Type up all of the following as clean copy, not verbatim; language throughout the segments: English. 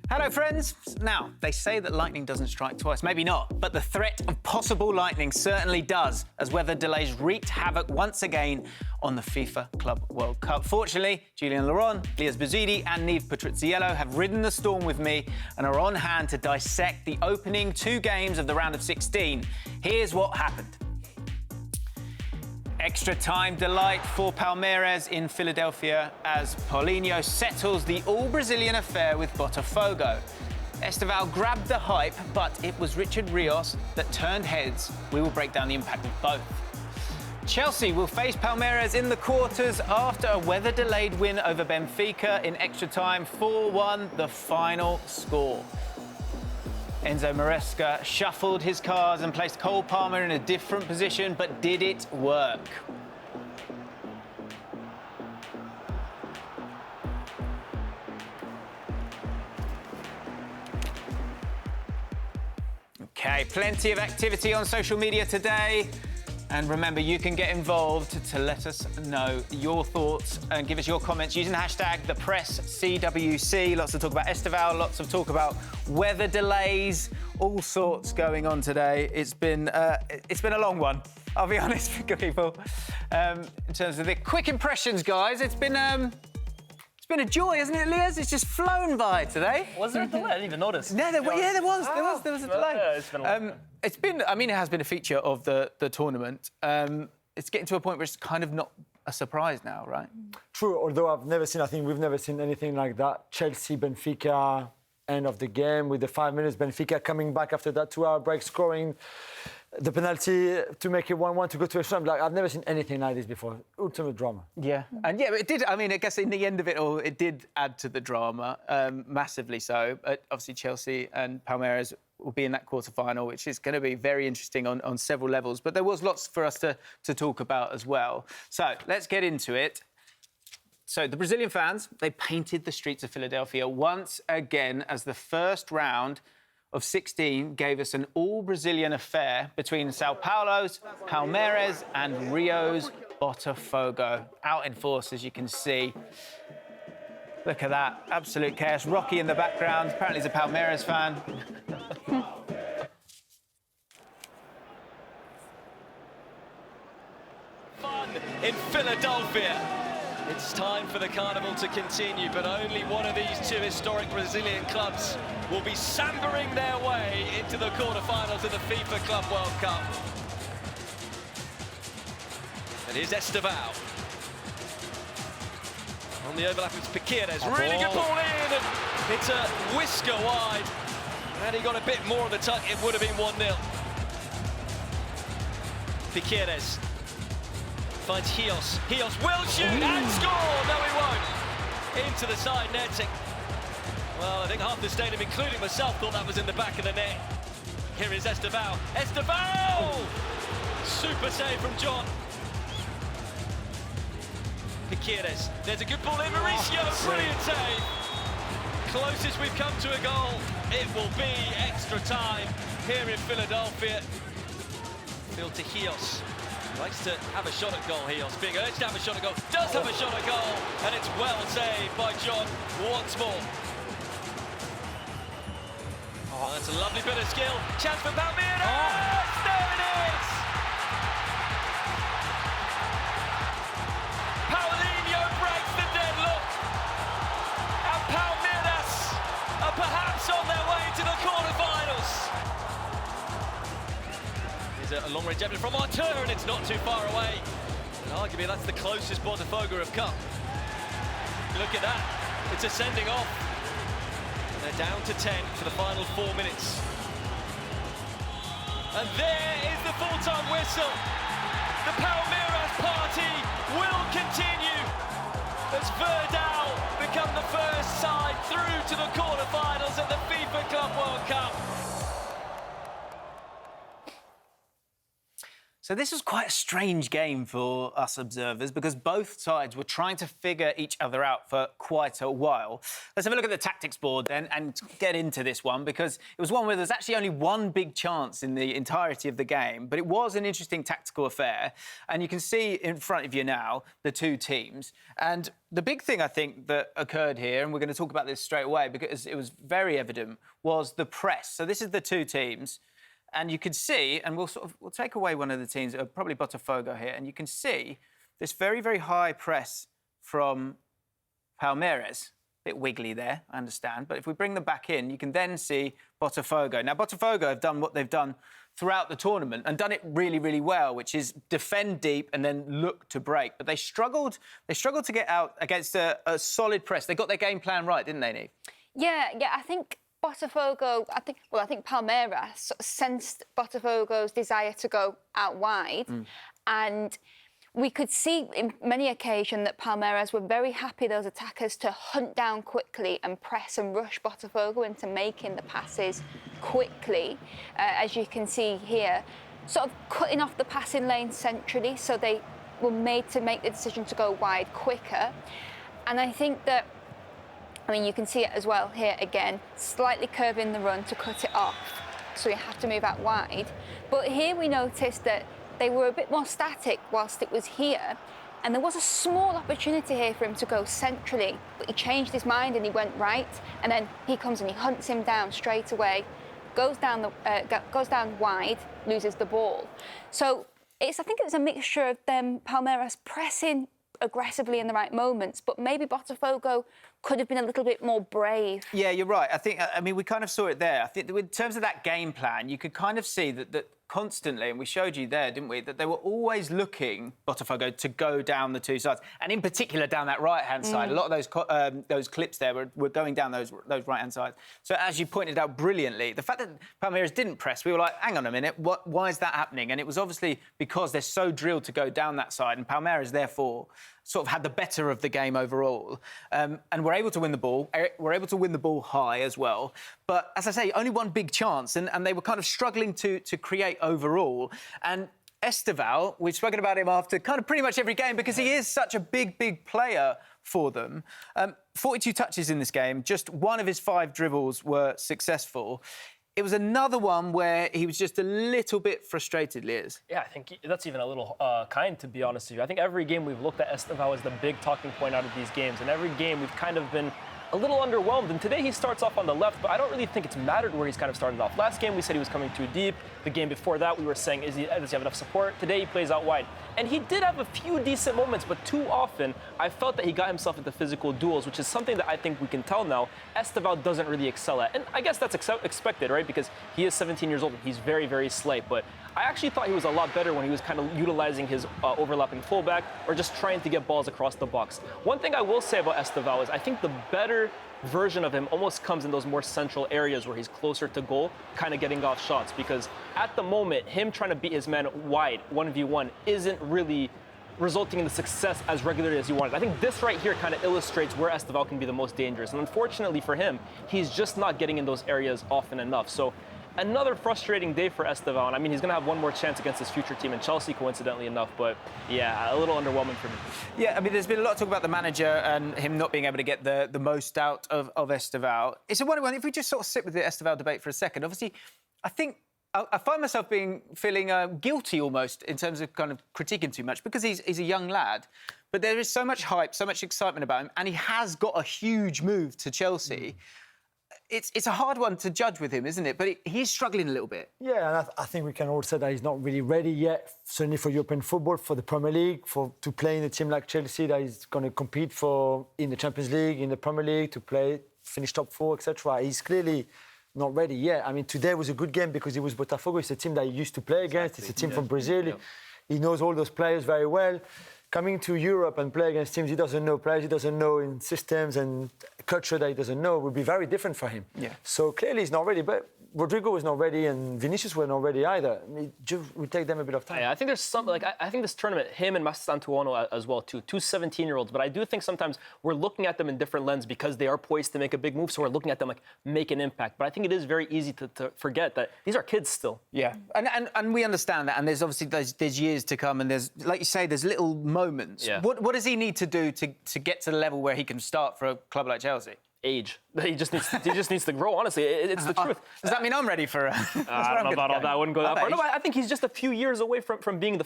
Hello, friends. Now, they say that lightning doesn't strike twice. Maybe not, but the threat of possible lightning certainly does, as weather delays wreaked havoc once again on the FIFA Club World Cup. Fortunately, Julian Laurent, Lias Bouzidi and Niamh Petruzziello have ridden the storm with me and are on hand to dissect the opening two games of the round of 16. Here's what happened. Extra time delight for Palmeiras in Philadelphia as Paulinho settles the all-Brazilian affair with Botafogo. Esteval grabbed the hype, but it was Richard Rios that turned heads. We will break down the impact of both. Chelsea will face Palmeiras in the quarters after a weather-delayed win over Benfica in extra time, 4-1, the final score. Enzo Maresca shuffled his cards and placed Cole Palmer in a different position, but did it work? Okay, plenty of activity on social media today. And remember, you can get involved to let us know your thoughts and give us your comments using the hashtag #ThePressCWC. Lots of talk about Esteval, lots of talk about weather delays, all sorts going on today. It's been a long one, I'll be honest, for people. In terms of the quick impressions, guys, it's been a joy, hasn't it, Lias? It's just flown by today. Was there a delay? I didn't even notice. No, there was a delay. It's been a long time. It has been a feature of the tournament. It's getting to a point where it's kind of not a surprise now, right? True, although we've never seen anything like that. Chelsea, Benfica, end of the game with the 5 minutes. Benfica coming back after that 2-hour break, scoring the penalty to make it 1-1 to go to extra time. Like, I've never seen anything like this before. Ultimate drama. Yeah, and yeah, it did. I mean, I guess in the end of it all, it did add to the drama, massively so. Obviously, Chelsea and Palmeiras will be in that quarter-final, which is going to be very interesting on several levels. But there was lots for us to talk about as well. So let's get into it. So the Brazilian fans, they painted the streets of Philadelphia once again as the first round of 16 gave us an all-Brazilian affair between Sao Paulo's Palmeiras and Rio's Botafogo. Out in force, as you can see. Look at that, absolute chaos. Rocky in the background, apparently he's a Palmeiras fan. Fun in Philadelphia. It's time for the carnival to continue, but only one of these two historic Brazilian clubs will be sambering their way into the quarterfinals of the FIFA Club World Cup. And here's Esteval. On the overlap, it's Piqueires. Really good ball in, and it's a whisker wide. Had he got a bit more of the tuck, it would have been 1-0. Piqueires finds Rios. Rios will shoot and score! No, he won't. Into the side netting. Well, I think half the stadium, including myself, thought that was in the back of the net. Here is Esteval. Esteval! Super save from John. Piqueires. There's a good ball in. Mauricio, brilliant save. Closest we've come to a goal. It will be extra time here in Philadelphia. Phil to Rios. Likes to have a shot at goal, Rios. Being urged to have a shot at goal. Does have a shot at goal. And it's well saved by John once more. Oh, that's a lovely bit of skill. Chance for Palmeiras. There it is. Paulinho breaks the deadlock. And Palmeiras are perhaps on their way to the quarterfinals. Here's a long-range effort from Artur, and it's not too far away. And arguably, that's the closest Botafogo have come. Look at that. It's a sending off. They're down to 10 for the final 4 minutes. And there is the full-time whistle. The Palmeiras party will continue as Verdão become the first side through to the quarterfinals of the FIFA Club World Cup. So this was quite a strange game for us observers because both sides were trying to figure each other out for quite a while. Let's have a look at the tactics board then and get into this one because it was one where there's actually only one big chance in the entirety of the game, but it was an interesting tactical affair. And you can see in front of you now the two teams. And the big thing, I think, that occurred here, and we're going to talk about this straight away because it was very evident, was the press. So this is the two teams. And you can see, and we'll take away one of the teams, probably Botafogo here, and you can see this very, very high press from Palmeiras. A bit wiggly there, I understand. But if we bring them back in, you can then see Botafogo. Now, Botafogo have done what they've done throughout the tournament and done it really, really well, which is defend deep and then look to break. But they struggled to get out against a solid press. They got their game plan right, didn't they, Neve? Yeah, I think Botafogo, I think Palmeiras sort of sensed Botafogo's desire to go out wide. And we could see in many occasions that Palmeiras were very happy, those attackers, to hunt down quickly and press and rush Botafogo into making the passes quickly, as you can see here, sort of cutting off the passing lane centrally, so they were made to make the decision to go wide quicker. And I think that, I mean, you can see it as well here again, slightly curving the run to cut it off, so you have to move out wide. But here we noticed that they were a bit more static whilst it was here, and there was a small opportunity here for him to go centrally, but he changed his mind and he went right, and then he comes and he hunts him down straight away, goes down wide, loses the ball. So I think it was a mixture of them, Palmeiras pressing aggressively in the right moments, but maybe Botafogo could have been a little bit more brave. Yeah, you're right. I mean, we kind of saw it there. I think in terms of that game plan, you could kind of see that constantly, and we showed you there, didn't we, that they were always looking, Botafogo, to go down the two sides, and in particular down that right-hand side. A lot of those clips there were going down those right-hand sides. So as you pointed out brilliantly, the fact that Palmeiras didn't press, we were like, hang on a minute, why is that happening? And it was obviously because they're so drilled to go down that side, and Palmeiras, therefore, sort of had the better of the game overall. And were able to win the ball. Were able to win the ball high as well. But, as I say, only one big chance, and they were kind of struggling to create overall. And Esteval, we've spoken about him after kind of pretty much every game because he is such a big player for them. 42 touches in this game. Just one of his 5 dribbles were successful. It was another one where he was just a little bit frustrated, Liz. Yeah, I think that's even a little kind, to be honest with you. I think every game we've looked at Esteval as the big talking point out of these games, and every game we've kind of been a little underwhelmed. And today he starts off on the left, but I don't really think it's mattered where he's kind of started off. Last game we said he was coming too deep. The game before that we were saying, does he have enough support? Today he plays out wide. And he did have a few decent moments, but too often I felt that he got himself into physical duels, which is something that I think we can tell now Esteval doesn't really excel at. And I guess that's expected, right? Because he is 17 years old and he's very slight. But I actually thought he was a lot better when he was kind of utilizing his overlapping fullback or just trying to get balls across the box. One thing I will say about Esteval is I think the better version of him almost comes in those more central areas where he's closer to goal, kind of getting off shots, because at the moment, him trying to beat his man wide, 1v1, isn't really resulting in the success as regularly as you wanted. I think this right here kind of illustrates where Esteval can be the most dangerous. And unfortunately for him, he's just not getting in those areas often enough. So another frustrating day for Esteval. And I mean, he's going to have one more chance against his future team in Chelsea, coincidentally enough. But yeah, a little underwhelming for me. Yeah, I mean, there's been a lot of talk about the manager and him not being able to get the most out of Esteval. It's a wonderful one. If we just sort of sit with the Esteval debate for a second, obviously, I think I find myself feeling guilty almost in terms of kind of critiquing too much because he's a young lad. But there is so much hype, so much excitement about him, and he has got a huge move to Chelsea. It's a hard one to judge with him, isn't it? But he's struggling a little bit. Yeah, and I think we can all say that he's not really ready yet, certainly for European football, for the Premier League, to play in a team like Chelsea that is going to compete in the Champions League, in the Premier League, to finish top 4, etc. He's clearly not ready yet. I mean, today was a good game because it was Botafogo. It's a team that he used to play against. It's a team from Brazil. Yeah. He knows all those players very well. Coming to Europe and play against teams he doesn't know, players he doesn't know, in systems and culture that he doesn't know, would be very different for him. Yeah. So clearly he's not ready, but Rodrigo was not ready and Vinicius were not ready either. It just would take them a bit of time. Yeah, I think there's some, like, I think this tournament, him and Mastantuono as well, too, two 17-year-olds, but I do think sometimes we're looking at them in different lens because they are poised to make a big move, so we're looking at them like make an impact. But I think it is very easy to forget that these are kids still. Yeah, and we understand that, and there's obviously there's years to come, and there's, like you say, there's little moments. Yeah. What does he need to do to get to the level where he can start for a club like Chelsea? Age. He just needs to grow. Honestly, it's the truth. Does that mean I'm ready for? I don't know about all that. I wouldn't go that far. No, I think he's just a few years away from being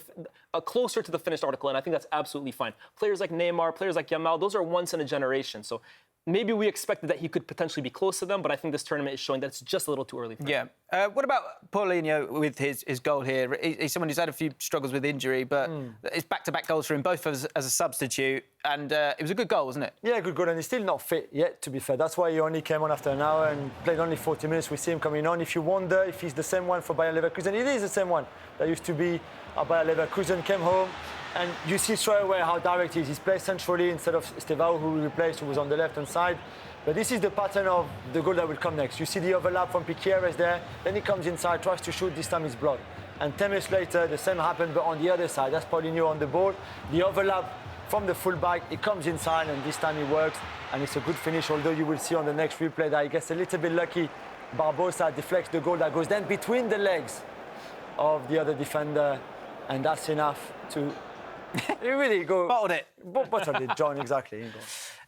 closer to the finished article, and I think that's absolutely fine. Players like Neymar, players like Yamal, those are once in a generation. So maybe we expected that he could potentially be close to them, but I think this tournament is showing that it's just a little too early for him. Yeah. What about Paulinho with his goal here? He's someone who's had a few struggles with injury, but it's back-to-back goals for him, both as a substitute, and it was a good goal, wasn't it? Yeah, good goal, and he's still not fit yet, to be fair. That's why he only came on after an hour and played only 40 minutes. We see him coming on. If you wonder if he's the same one for Bayer Leverkusen, it is the same one that used to be at Bayer Leverkusen, came home, and you see straight away how direct he is. He's played centrally instead of Estevao, who we replaced, who was on the left-hand side. But this is the pattern of the goal that will come next. You see the overlap from Piqueires there, then he comes inside, tries to shoot, this time it's blocked. And 10 minutes later, the same happened, but on the other side. That's Paulinho on the ball. The overlap from the fullback, he comes inside, and this time it works. And it's a good finish, although you will see on the next replay that he gets a little bit lucky. Barbosa deflects the goal that goes then between the legs of the other defender, and that's enough to really go... Bottled it. Bottled it, John, exactly.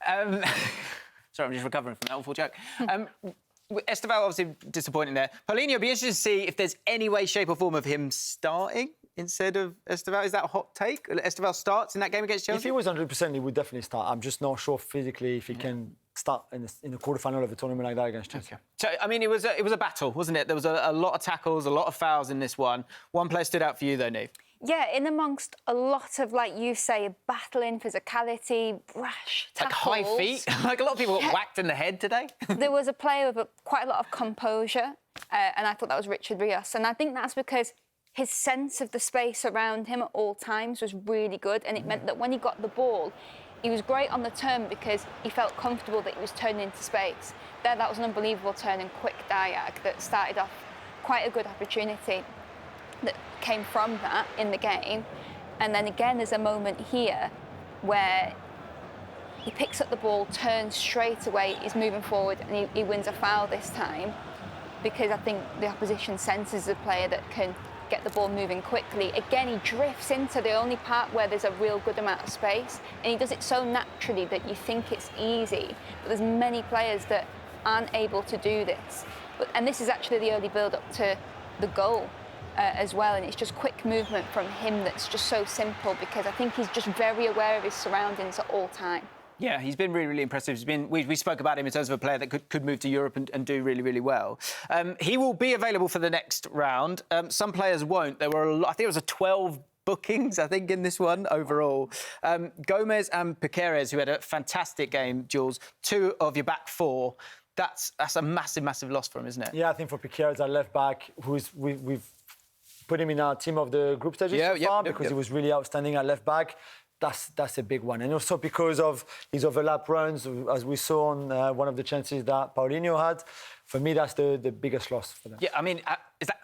Sorry, I'm just recovering from that awful joke. Estevao obviously disappointing there. Paulinho, be interested to see if there's any way, shape or form of him starting instead of Estevao. Is that a hot take? Estevao starts in that game against Chelsea? If he was 100%, he would definitely start. I'm just not sure physically if he can start in the quarterfinal of a tournament like that against Chelsea. Okay. So, I mean, it was a battle, wasn't it? There was a lot of tackles, a lot of fouls in this one. One player stood out for you, though, Niamh. Yeah, in amongst a lot of, like you say, battling, physicality, brash tackles. Like high feet. Like a lot of people got whacked in the head today. There was a player with quite a lot of composure, and I thought that was Richard Rios. And I think that's because his sense of the space around him at all times was really good, and it meant that when he got the ball, he was great on the turn because he felt comfortable that he was turning into space. That was an unbelievable turn and quick diag that started off quite a good opportunity that came from that in the game. And then again, there's a moment here where he picks up the ball, turns straight away, is moving forward, and he wins a foul this time because I think the opposition senses a player that can get the ball moving quickly. Again, he drifts into the only part where there's a real good amount of space, and he does it so naturally that you think it's easy. But there's many players that aren't able to do this. And this is actually the early build-up to the goal. As well, and it's just quick movement from him that's just so simple because I think he's just very aware of his surroundings at all time. Yeah, he's been really, really impressive. We spoke about him in terms of a player that could move to Europe and do really, really well. He will be available for the next round. Some players won't. There were I think it was 12 bookings, I think, in this one overall. Gomez and Piqueires, who had a fantastic game, Jules, two of your back four. That's a massive, massive loss for him, isn't it? Yeah, I think for Piqueires, our left back, we've put him in our team of the group stages because he was really outstanding at left back. That's a big one. And also because of his overlap runs, as we saw on one of the chances that Paulinho had. For me, that's the biggest loss for them. Yeah, I mean, is that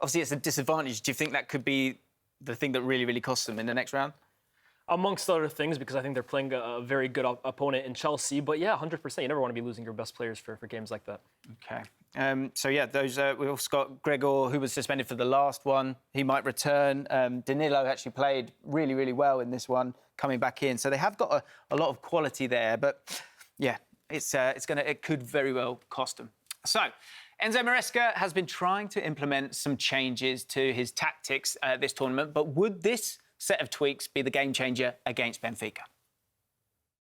obviously it's a disadvantage. Do you think that could be the thing that really, really costs them in the next round? Amongst other things, because I think they're playing a very good opponent in Chelsea. But yeah, 100%. You never want to be losing your best players for games like that. Okay. So yeah, those we've also got Gregor, who was suspended for the last one. He might return. Danilo actually played really, really well in this one, coming back in. So they have got a lot of quality there. But yeah, it could very well cost them. So Enzo Maresca has been trying to implement some changes to his tactics this tournament. But would this set of tweaks be the game changer against Benfica?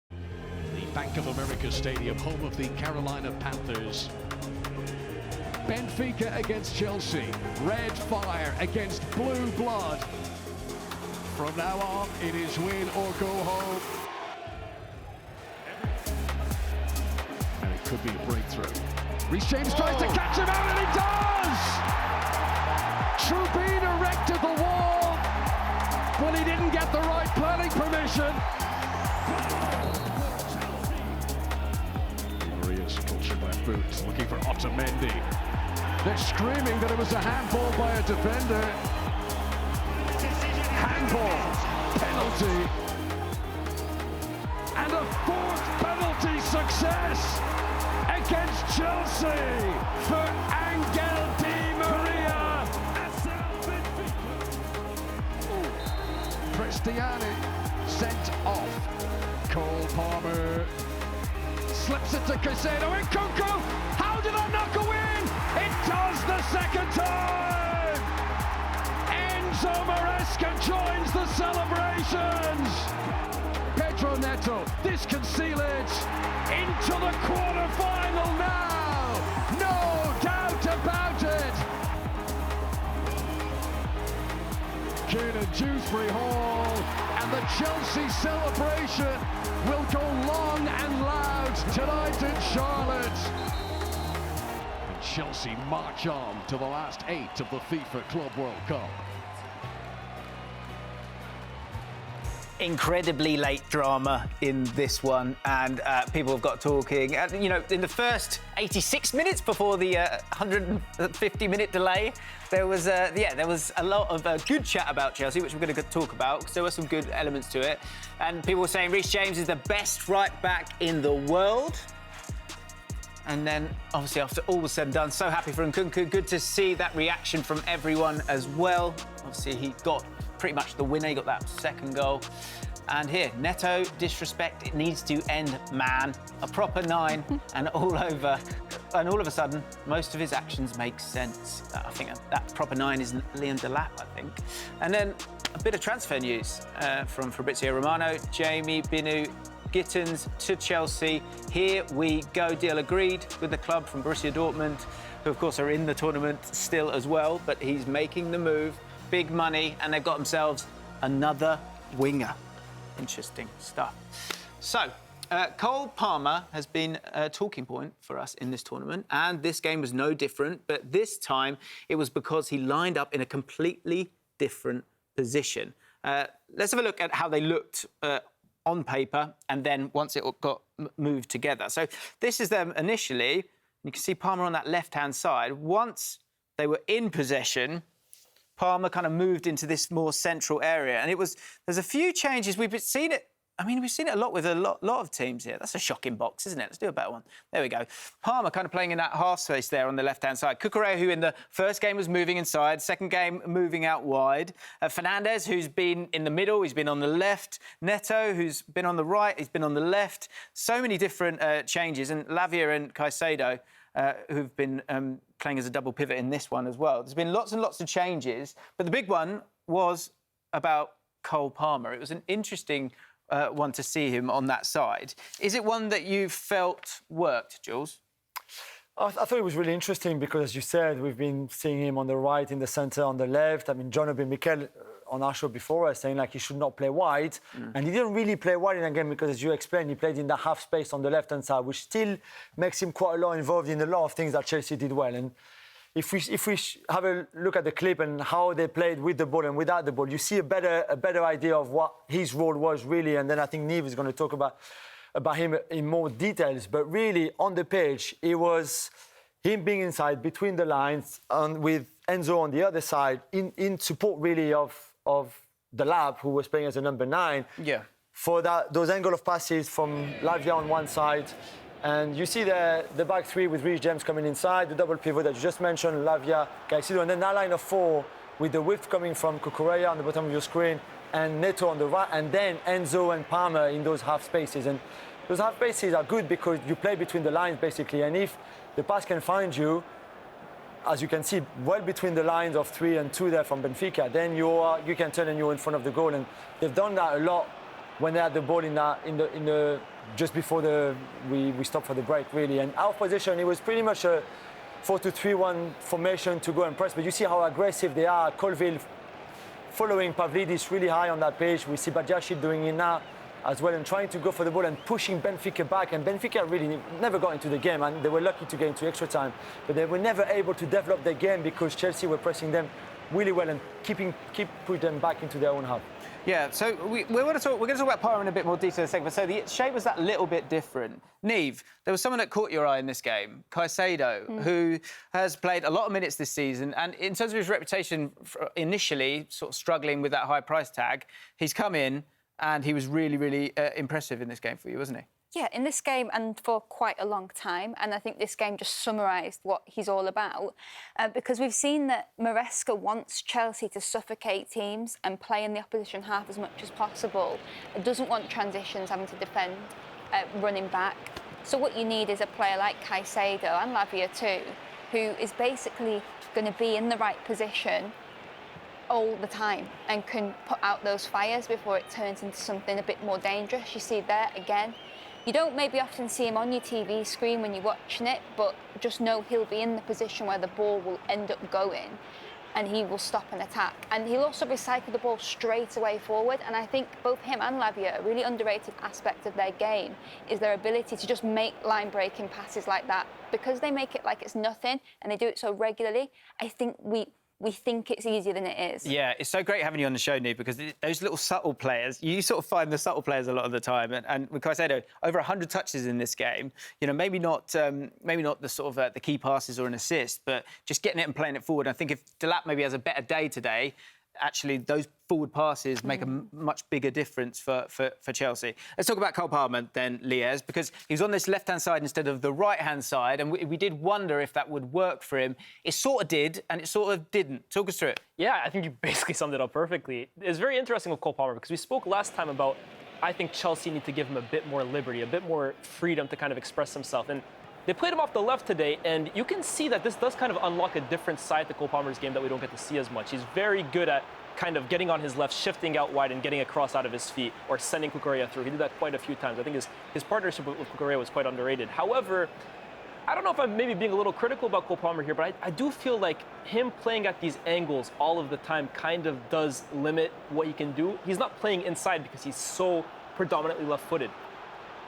The Bank of America Stadium, home of the Carolina Panthers. Benfica against Chelsea. Red fire against blue blood. From now on, it is win or go home. And it could be a breakthrough. Reece James tries to catch him out, and he does! Trubin erected the wall, but he didn't get the right planning permission. Maria It's cultured left boot, looking for Otamendi. They're screaming that it was a handball by a defender. Handball, penalty. And a fourth penalty success against Chelsea for Angel Di Maria. Cristiani sent off. Cole Palmer slips it to Caicedo and Kunku. How did that not go in? It does the second time. Enzo Maresca joins the celebrations. Pedro Neto, this can seal it into the quarter-final now. No doubt about it. Kiernan Dewsbury Hall, and the Chelsea celebration will go long and loud tonight in Charlotte. And Chelsea march on to the last 8 of the FIFA Club World Cup. Incredibly late drama in this one, and people have got talking. You know, in the first 86 minutes before the 150-minute delay, there was a lot of good chat about Chelsea, which we're going to talk about, because there were some good elements to it. And people were saying Reece James is the best right-back in the world. And then, obviously, after all was said and done, so happy for Nkunku. Good to see that reaction from everyone as well. Obviously, he got pretty much the winner. He got that second goal. And here, Neto, disrespect, it needs to end, man. A proper 9, and all over. And all of a sudden, most of his actions make sense. I think that proper 9 is Liam Delap, I think. And then a bit of transfer news from Fabrizio Romano. Jamie Binu Gittins to Chelsea. Here we go. Deal agreed with the club from Borussia Dortmund, who, of course, are in the tournament still as well. But he's making the move. Big money, and they've got themselves another winger. Interesting stuff. So, Cole Palmer has been a talking point for us in this tournament, and this game was no different, but this time it was because he lined up in a completely different position. Let's have a look at how they looked on paper, and then once it got moved together. So this is them initially. You can see Palmer on that left-hand side. Once they were in possession, Palmer kind of moved into this more central area. And there's a few changes. We've seen it a lot with a lot of teams here. That's a shocking box, isn't it? Let's do a better one. There we go. Palmer kind of playing in that half space there on the left-hand side. Cucurella, who in the first game was moving inside, second game moving out wide. Fernandez, who's been in the middle, he's been on the left. Neto, who's been on the right, he's been on the left. So many different changes. And Lavia and Caicedo, who've been playing as a double pivot in this one as well. There's been lots and lots of changes, but the big one was about Cole Palmer. It was an interesting one to see him on that side. Is it one that you felt worked, Jules? I thought it was really interesting because, as you said, we've been seeing him on the right, in the centre, on the left. I mean, John Obi Mikel on our show before was saying like he should not play wide, and he didn't really play wide in a game because, as you explained, he played in the half space on the left-hand side, which still makes him quite a lot involved in a lot of things that Chelsea did well. And if we have a look at the clip and how they played with the ball and without the ball, you see a better idea of what his role was really. And then I think Niamh is going to talk about him in more details. But really, on the pitch, it was him being inside between the lines and with Enzo on the other side in support really of the Lab, who was playing as a number 9. Yeah. For those angle of passes from Lavia on one side. And you see the back three with Reece James coming inside, the double pivot that you just mentioned, Lavia, Caicedo, and then that line of 4 with the width coming from Cucurella on the bottom of your screen and Neto on the right, and then Enzo and Palmer in those half spaces. And those half spaces are good because you play between the lines, basically. And if the pass can find you, as you can see, well between the lines of 3 and 2 there from Benfica, then you can turn and you're in front of the goal. And they've done that a lot when they had the ball in the just before we stopped for the break, really. And our position, it was pretty much a 4-2-3-1 formation to go and press. But you see how aggressive they are. Colville following Pavlidis really high on that page. We see Badiashile doing it now as well and trying to go for the ball and pushing Benfica back. And Benfica really never got into the game, and they were lucky to get into extra time. But they were never able to develop their game because Chelsea were pressing them really well and keep putting them back into their own half. Yeah, so we're going to talk about Parma in a bit more detail in a second. But so the shape was that little bit different. Neve, there was someone that caught your eye in this game, Caicedo, who has played a lot of minutes this season. And in terms of his reputation, initially sort of struggling with that high price tag, he's come in and he was really, really impressive in this game for you, wasn't he? Yeah, in this game and for quite a long time. And I think this game just summarised what he's all about. Because we've seen that Maresca wants Chelsea to suffocate teams and play in the opposition half as much as possible. It doesn't want transitions, having to defend, running back. So what you need is a player like Caicedo and Lavia too, who is basically going to be in the right position all the time and can put out those fires before it turns into something a bit more dangerous. You see there again. You don't maybe often see him on your TV screen when you're watching it, but just know he'll be in the position where the ball will end up going and he will stop an attack. And he'll also recycle the ball straight away forward. And I think both him and Lavia, a really underrated aspect of their game is their ability to just make line-breaking passes like that. Because they make it like it's nothing and they do it so regularly, I think we think it's easier than it is. Yeah, it's so great having you on the show, Neve, because those little subtle players, you sort of find the subtle players a lot of the time. And with Caicedo, over 100 touches in this game, you know, maybe not the sort of the key passes or an assist, but just getting it and playing it forward. I think if Delap maybe has a better day today, actually those forward passes make a much bigger difference for Chelsea. Let's talk about Cole Palmer then, Lies, because he was on this left-hand side instead of the right-hand side, and we did wonder if that would work for him. It sort of did, and it sort of didn't. Talk us through it. Yeah, I think you basically summed it up perfectly. It's very interesting with Cole Palmer because we spoke last time about I think Chelsea need to give him a bit more liberty, a bit more freedom to kind of express himself. And they played him off the left today, and you can see that this does kind of unlock a different side to Cole Palmer's game that we don't get to see as much. He's very good at kind of getting on his left, shifting out wide and getting a cross out of his feet or sending Cucurella through. He did that quite a few times. I think his partnership with Cucurella was quite underrated. However, I don't know if I'm maybe being a little critical about Cole Palmer here, but I do feel like him playing at these angles all of the time kind of does limit what he can do. He's not playing inside because he's so predominantly left-footed.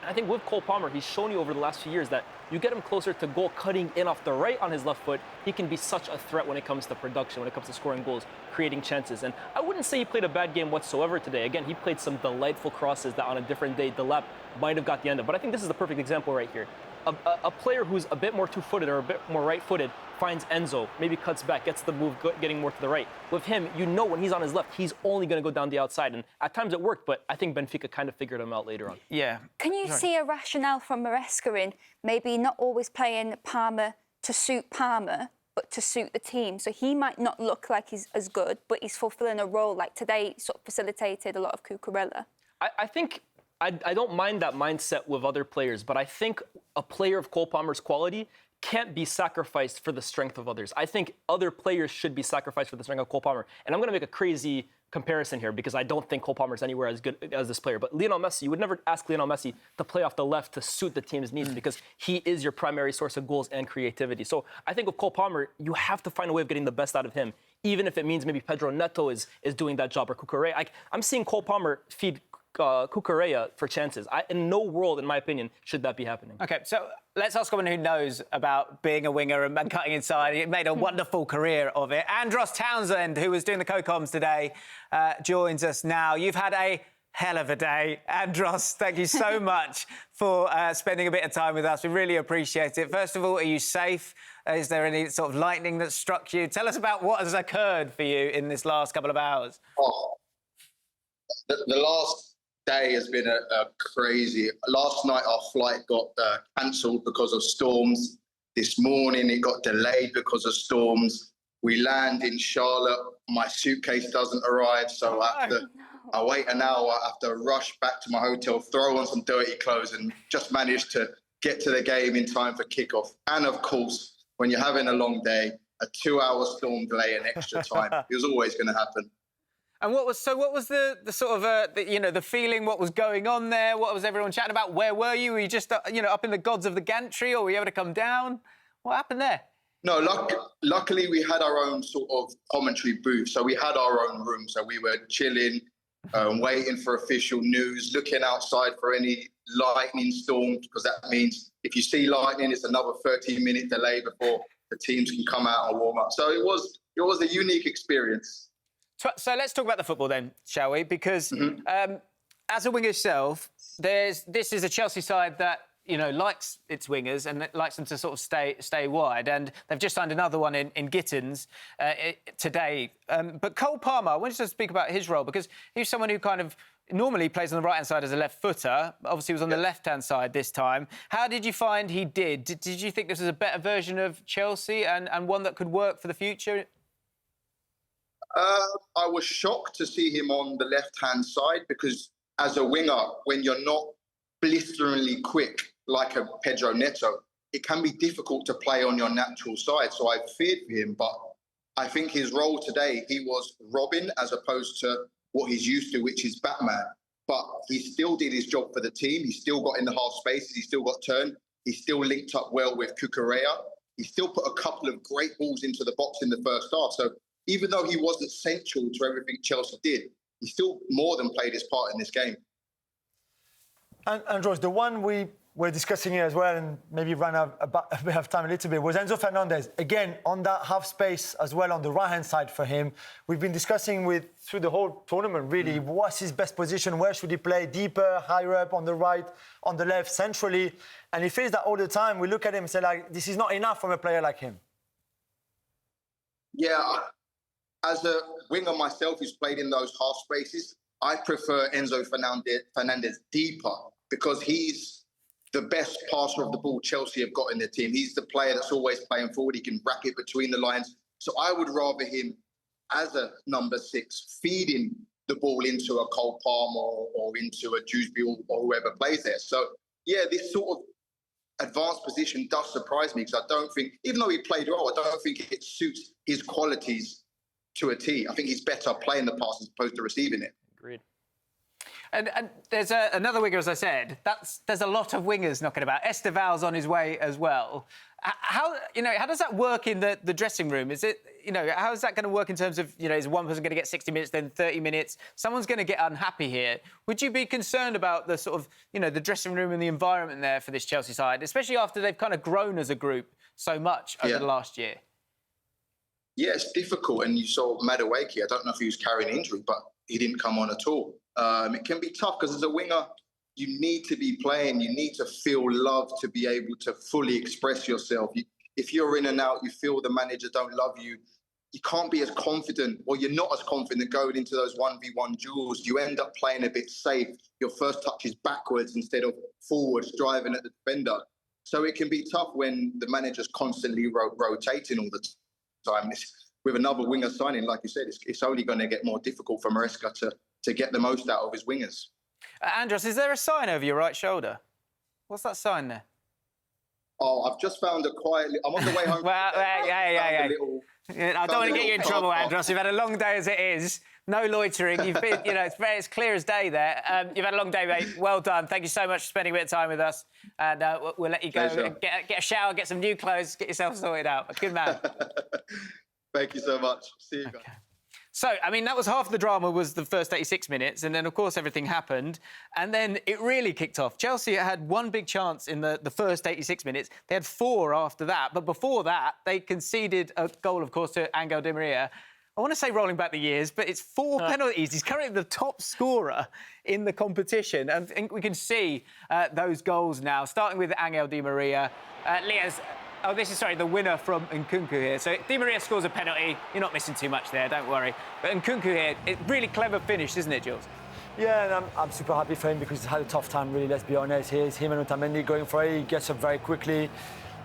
I think with Cole Palmer, he's shown you over the last few years that you get him closer to goal, cutting in off the right on his left foot, he can be such a threat when it comes to production, when it comes to scoring goals, creating chances. And I wouldn't say he played a bad game whatsoever today. Again, he played some delightful crosses that on a different day, Delap might have got the end of. But I think this is the perfect example right here. A player who's a bit more two-footed or a bit more right-footed finds Enzo, maybe cuts back, gets the move getting more to the right. With him, you know when he's on his left, he's only going to go down the outside. And at times it worked, but I think Benfica kind of figured him out later on. Yeah. Can you see a rationale from Maresca in maybe not always playing Palmer to suit Palmer, but to suit the team? So he might not look like he's as good, but he's fulfilling a role. Like today, sort of facilitated a lot of Cucurella. I think I don't mind that mindset with other players, but I think a player of Cole Palmer's quality can't be sacrificed for the strength of others. I think other players should be sacrificed for the strength of Cole Palmer. And I'm going to make a crazy comparison here because I don't think Cole Palmer is anywhere as good as this player. But Lionel Messi, you would never ask Lionel Messi to play off the left to suit the team's needs because he is your primary source of goals and creativity. So I think with Cole Palmer, you have to find a way of getting the best out of him, even if it means maybe Pedro Neto is doing that job or Cucurella. I'm seeing Cole Palmer feed Cucurella for chances. In no world, in my opinion, should that be happening. OK, so let's ask someone who knows about being a winger and cutting inside. He made a wonderful career of it. Andros Townsend, who was doing the co-coms today, joins us now. You've had a hell of a day. Andros, thank you so much for spending a bit of time with us. We really appreciate it. First of all, are you safe? Is there any sort of lightning that struck you? Tell us about what has occurred for you in this last couple of hours. Oh, the last day has been a crazy. Last night our flight got cancelled because of storms. This morning it got delayed because of storms. We land in Charlotte. My suitcase doesn't arrive, so I wait an hour. I have to rush back to my hotel, throw on some dirty clothes, and just manage to get to the game in time for kickoff. And of course, when you're having a long day, a 2-hour storm delay and extra time. It was always going to happen. And what was the sort of the feeling? What was going on there? What was everyone chatting about? Where were you? Were you just up in the gods of the gantry, or were you able to come down? What happened there? No, luckily we had our own sort of commentary booth, so we had our own room. So we were chilling, waiting for official news, looking outside for any lightning storms, because that means if you see lightning, it's another 13-minute delay before the teams can come out and warm up. So it was a unique experience. So let's talk about the football then, shall we? Because as a winger yourself, this is a Chelsea side that likes its wingers and it likes them to sort of stay wide. And they've just signed another one in Gittins today. But Cole Palmer, I wanted to speak about his role because he's someone who kind of normally plays on the right-hand side as a left footer. Obviously, he was on the left-hand side this time. How did you find he did? Did you think this was a better version of Chelsea and one that could work for the future? I was shocked to see him on the left-hand side because as a winger, when you're not blisteringly quick like a Pedro Neto, it can be difficult to play on your natural side. So I feared for him, but I think his role today, he was Robin as opposed to what he's used to, which is Batman. But he still did his job for the team. He still got in the half spaces. He still got turned. He still linked up well with Cucurella. He still put a couple of great balls into the box in the first half. So even though he wasn't central to everything Chelsea did, he still more than played his part in this game. And George, the one we were discussing here as well, and maybe ran out a bit of time a little bit, was Enzo Fernandez. Again, on that half space as well on the right-hand side for him. We've been discussing through the whole tournament, really, what's his best position? Where should he play? Deeper, higher up, on the right, on the left, centrally? And he feels that all the time. We look at him and say, this is not enough from a player like him. Yeah, as a winger myself who's played in those half spaces, I prefer Enzo Fernandez deeper because he's the best passer of the ball Chelsea have got in their team. He's the player that's always playing forward. He can rack it between the lines. So I would rather him as a number 6, feeding the ball into a Cole Palmer or into a Dewsbury or whoever plays there. So, yeah, this sort of advanced position does surprise me because I don't think, even though he played well, I don't think it suits his qualities to a T. I think he's better playing the pass as opposed to receiving it. Agreed. And there's another winger, as I said. There's a lot of wingers knocking about. Esteval's on his way as well. How does that work in the dressing room? Is it, how is that going to work in terms of, is one person going to get 60 minutes, then 30 minutes? Someone's going to get unhappy here. Would you be concerned about the sort of, the dressing room and the environment there for this Chelsea side, especially after they've kind of grown as a group so much over the last year? Yeah, it's difficult. And you saw Madueke. I don't know if he was carrying injury, but he didn't come on at all. It can be tough because as a winger, you need to be playing. You need to feel love to be able to fully express yourself. If you're in and out, you feel the manager don't love you. You can't be as confident, or you're not as confident going into those 1v1 duels. You end up playing a bit safe. Your first touch is backwards instead of forwards, driving at the defender. So it can be tough when the manager's constantly rotating all the time. With another winger signing, like you said, it's only going to get more difficult for Maresca to get the most out of his wingers. Andros, is there a sign over your right shoulder? What's that sign there? Oh, I've just found a quietly. I'm on the way home. Yeah. I don't want to get you in trouble, Andros. You've had a long day as it is. No loitering. You've been, it's clear as day there. You've had a long day, mate. Well done. Thank you so much for spending a bit of time with us. And we'll let you go. Get a shower, get some new clothes, get yourself sorted out. Good man. Thank you so much. See you guys. Okay. So, that was half the drama, was the first 86 minutes, and then, of course, everything happened. And then it really kicked off. Chelsea had one big chance in the first 86 minutes. They had 4 after that. But before that, they conceded a goal, of course, to Angel Di Maria. I want to say rolling back the years, but it's 4 penalties. He's currently the top scorer in the competition. And I think we can see those goals now, starting with Angel Di Maria. The winner from Nkunku here. So Di Maria scores a penalty. You're not missing too much there, don't worry. But Nkunku here, it's really clever finish, isn't it, Jules? Yeah, and I'm super happy for him because he's had a tough time, really, let's be honest. Here's him and Otamendi going for it. He gets up very quickly,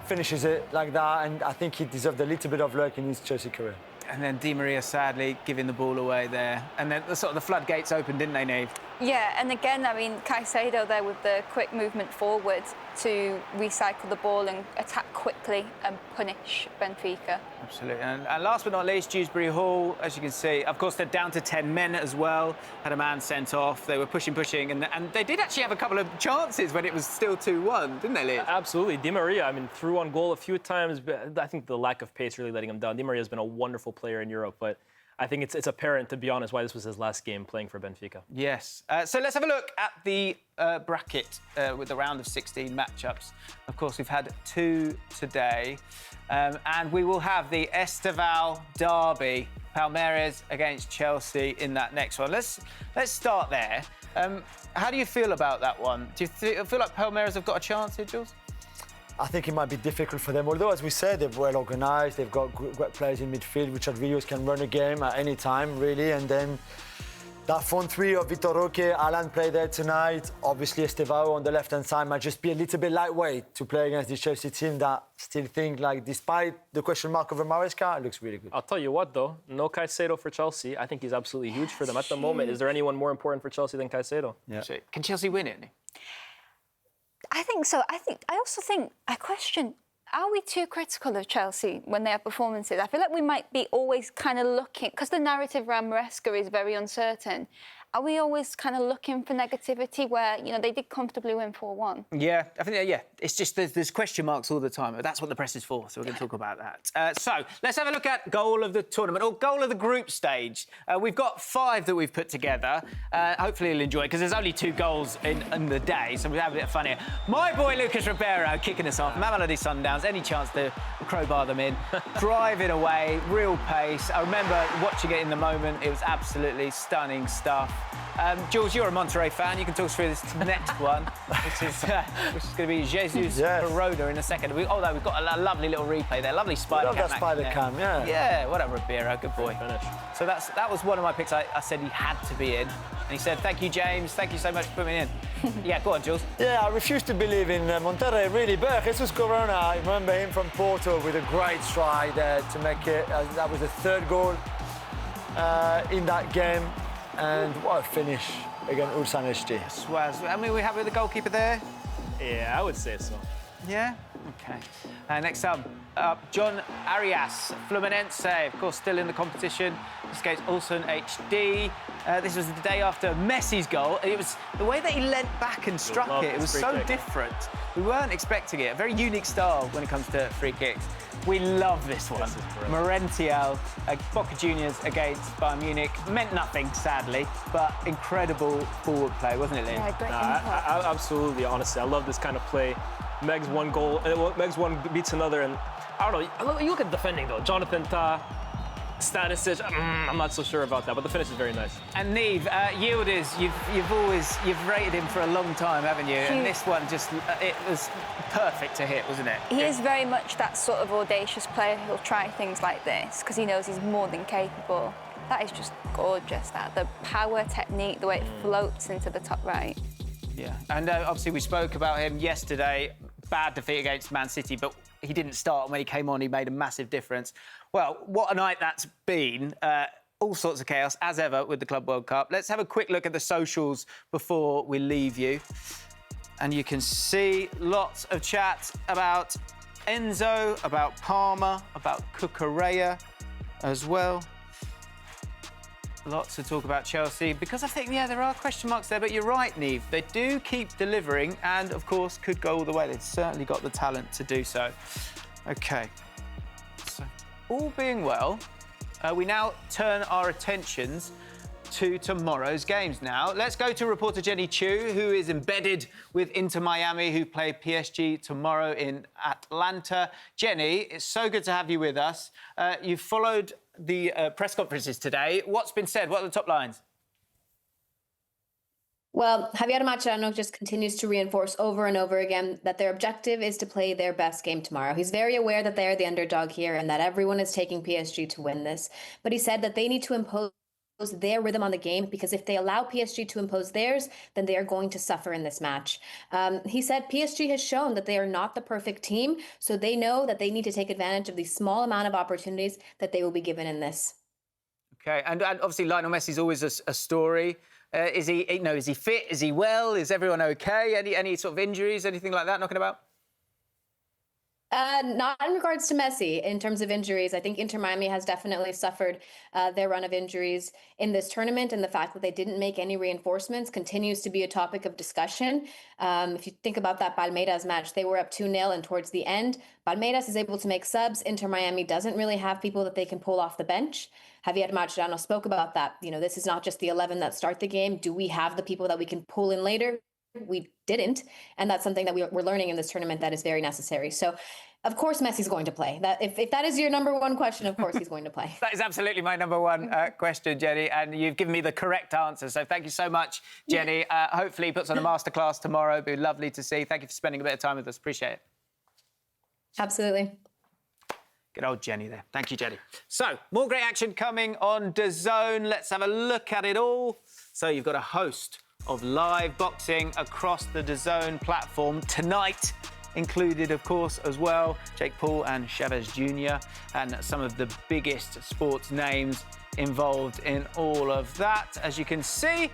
finishes it like that, and I think he deserved a little bit of luck in his Chelsea career. And then Di Maria, sadly, giving the ball away there. And then the floodgates opened, didn't they, Neve? Yeah, and again, Caicedo there with the quick movement forward to recycle the ball and attack quickly and punish Benfica. Absolutely. And last but not least, Dewsbury Hall, as you can see, of course, they're down to 10 men as well. Had a man sent off. They were pushing, and they did actually have a couple of chances when it was still 2-1, didn't they, Liz? Absolutely. Di Maria, threw on goal a few times, but I think the lack of pace really letting him down. Di Maria's been a wonderful player in Europe, but I think it's apparent, to be honest, why this was his last game playing for Benfica. Yes. So let's have a look at the bracket with the round of 16 matchups. Of course, we've had 2 today. And we will have the Estaval derby, Palmeiras against Chelsea in that next one. Let's start there. How do you feel about that one? Do you feel like Palmeiras have got a chance here, Jules? I think it might be difficult for them, although, as we said, they're well organised, they've got great players in midfield. Richard Villos can run a game at any time, really, and then that front three of Vitor Roque, Alan played there tonight. Obviously, Estevao on the left-hand side might just be a little bit lightweight to play against the Chelsea team that still think, like, despite the question mark over Maresca, it looks really good. I'll tell you what, though, no Caicedo for Chelsea. I think he's absolutely huge for them at the moment. Is there anyone more important for Chelsea than Caicedo? Yeah. Can Chelsea win it? I think so. I also think, I question, are we too critical of Chelsea when they have performances? I feel like we might be always kind of looking, because the narrative around Maresca is very uncertain, are we always kind of looking for negativity where, you know, they did comfortably win 4-1? Yeah, I think, yeah. It's just there's question marks all the time. But that's what the press is for, so we're going to talk about that. So let's have a look at goal of the tournament, or goal of the group stage. We've got 5 that we've put together. Hopefully you'll enjoy it, because there's only 2 goals in the day, so we'll have a bit of fun here. My boy Lucas Ribeiro kicking us off. Mamelodi Sundowns, any chance to crowbar them in. Driving away, real pace. I remember watching it in the moment. It was absolutely stunning stuff. Jules, you're a Monterrey fan. You can talk us through this next one, which is going to be Jesus Baroda in a second. We've got a lovely little replay there. Lovely spider cam. Love that spider cam, yeah. Yeah, what a Ribeiro. Good boy. So that was one of my picks. I said he had to be in. And he said, thank you, James. Thank you so much for putting me in. Yeah, go on, Jules. Yeah, I refuse to believe in Monterrey, really. But Jesus Corona, I remember him from Porto with a great stride to make it. That was the 3rd goal in that game. And what a finish against Ulsan SG. Swaz. I mean, we have the goalkeeper there. Yeah, I would say so. Yeah? OK. Next up, John Arias, Fluminense, of course, still in the competition. This against Ulsan HD. This was the day after Messi's goal. It was the way that he leant back and struck it. It was so different. We weren't expecting it. A very unique style when it comes to free kicks. We love this one. Morentiel, Boca Juniors against Bayern Munich. Meant nothing, sadly, but incredible forward play, wasn't it, Lynn? Yeah, great absolutely, honestly. I love this kind of play. Megs one goal, Megs one beats another, and I don't know. You look at defending, though. Jonathan Tah, Stanisic, I'm not so sure about that, but the finish is very nice. And Neve, Yildiz, you've rated him for a long time, haven't you? And this one it was perfect to hit, wasn't it? He is very much that sort of audacious player who'll try things like this because he knows he's more than capable. That is just gorgeous, the power, technique, the way it floats into the top right. Yeah, and obviously we spoke about him yesterday. Bad defeat against Man City, but he didn't start. When he came on, he made a massive difference. Well, what a night that's been. All sorts of chaos, as ever, with the Club World Cup. Let's have a quick look at the socials before we leave you. And you can see lots of chat about Enzo, about Palmer, about Cucurella as well. Lots to talk about Chelsea, because I think, yeah, there are question marks there, but you're right, Neve. They do keep delivering and, of course, could go all the way. They've certainly got the talent to do so. OK. So, all being well, we now turn our attentions to tomorrow's games now. Let's go to reporter Jenny Chu, who is embedded with Inter Miami, who play PSG tomorrow in Atlanta. Jenny, it's so good to have you with us. You've followed the press conferences today. What's been said? What are the top lines? Well, Javier Mascherano just continues to reinforce over and over again that their objective is to play their best game tomorrow. He's very aware that they're the underdog here and that everyone is taking PSG to win this. But he said that they need to impose their rhythm on the game, because if they allow PSG to impose theirs, then they are going to suffer in this match. He said PSG has shown that they are not the perfect team, so they know that they need to take advantage of the small amount of opportunities that they will be given in this. OK, and obviously Lionel Messi's always a story. Is he fit? Is he well? Is everyone OK? Any sort of injuries, anything like that knocking about? Not in regards to Messi. In terms of injuries, I think Inter Miami has definitely suffered their run of injuries in this tournament, and the fact that they didn't make any reinforcements continues to be a topic of discussion. If you think about that Palmeiras match, they were up 2-0, and towards the end, Palmeiras is able to make subs. Inter Miami doesn't really have people that they can pull off the bench. Javier Mascherano spoke about that. You know, this is not just the 11 that start the game. Do we have the people that we can pull in later? We didn't, and that's something that we're learning in this tournament that is very necessary. So, of course, Messi's going to play. That if that is your number one question, of course he's going to play. That is absolutely my number one question, Jenny, and you've given me the correct answer. So thank you so much, Jenny. Hopefully he puts on a masterclass tomorrow. It'd be lovely to see. Thank you for spending a bit of time with us. Appreciate it. Absolutely. Good old Jenny there. Thank you, Jenny. So, more great action coming on DAZN. Let's have a look at it all. So you've got a host of live boxing across the DAZN platform tonight, included, of course, as well, Jake Paul and Chavez Jr. and some of the biggest sports names involved in all of that, as you can see.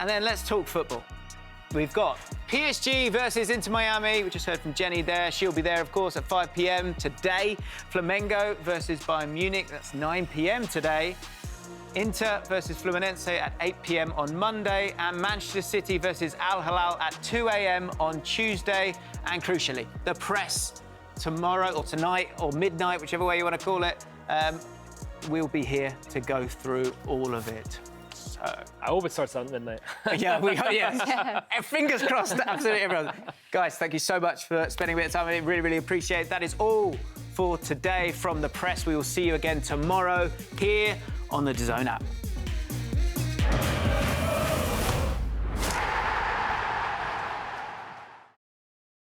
And then let's talk football. We've got PSG versus Inter Miami. We just heard from Jenny there. She'll be there, of course, at 5 p.m. today. Flamengo versus Bayern Munich. That's 9 p.m. today. Inter versus Fluminense at 8 p.m. on Monday, and Manchester City versus Al Hilal at 2 a.m. on Tuesday. And crucially, the press tomorrow or tonight or midnight, whichever way you want to call it, we'll be here to go through all of it. So, I hope it starts at midnight. yes. Fingers crossed, absolutely everyone. Guys, thank you so much for spending a bit of time with me. Really, really appreciate it. That is all for today from the press. We will see you again tomorrow here on the DAZN app.